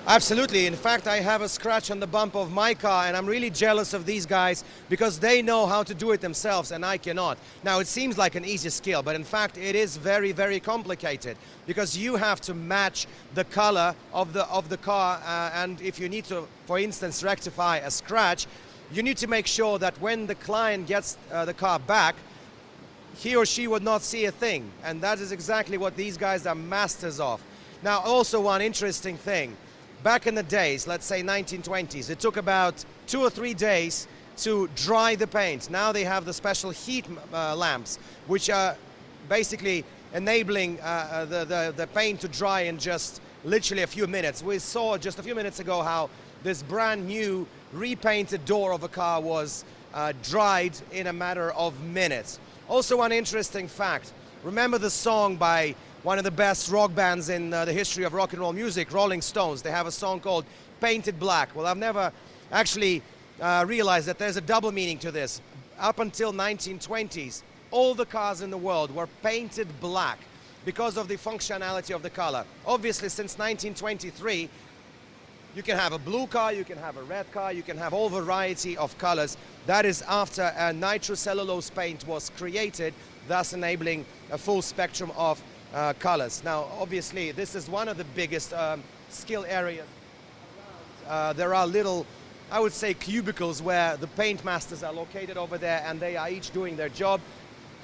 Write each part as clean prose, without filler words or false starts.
Absolutely. In fact, I have a scratch on the bump of my car, and I'm really jealous of these guys because they know how to do it themselves and I cannot. Now, it seems like an easy skill, but in fact, it is very, very complicated because you have to match the color of the car, and if you need to, for instance, rectify a scratch, you need to make sure that when the client gets the car back, he or she would not see a thing, and that is exactly what these guys are masters of. Now, also one interesting thing. Back in the days, let's say 1920s, it took about 2 or 3 days to dry the paint. Now they have the special heat lamps, which are basically enabling the paint to dry in just literally a few minutes. We saw just a few minutes ago how this brand new repainted door of a car was dried in a matter of minutes. Also, one interesting fact, remember the song by one of the best rock bands in the history of rock and roll music, Rolling Stones. They have a song called Painted Black. Well, I've never actually realized that there's a double meaning to this. Up until 1920s, all the cars in the world were painted black because of the functionality of the color. Obviously, since 1923, you can have a blue car, you can have a red car, you can have all variety of colors. That is after a nitrocellulose paint was created, thus enabling a full spectrum of colors. Now, obviously, this is one of the biggest skill areas. There are little, I would say, cubicles where the paint masters are located over there, and they are each doing their job.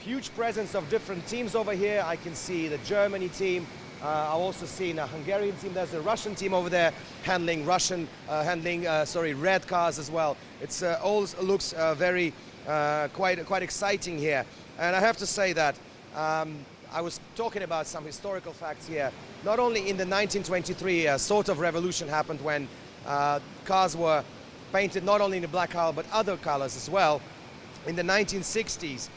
Huge presence of different teams over here. I can see the Germany team. I've also seen a Hungarian team. There's a Russian team over there handling red cars as well. It's all looks very quite exciting here. And I have to say that I was talking about some historical facts here. Not only in the 1923 sort of revolution happened when cars were painted not only in the black color but other colors as well. In the 1960s,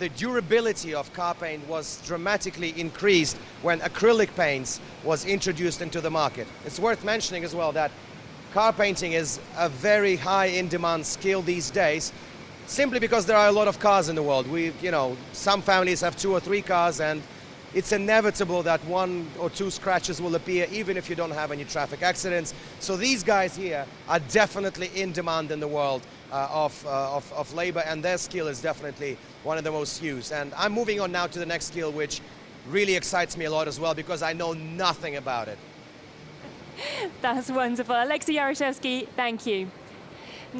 the durability of car paint was dramatically increased when acrylic paints was introduced into the market. It's worth mentioning as well that car painting is a very high in demand skill these days, simply because there are a lot of cars in the world. Some families have 2 or 3 cars, and it's inevitable that 1 or 2 scratches will appear even if you don't have any traffic accidents. So these guys here are definitely in demand in the world of labor, and their skill is definitely one of the most used. And I'm moving on now to the next skill, which really excites me a lot as well because I know nothing about it. That's wonderful. Alexei Yaroshevsky, thank you.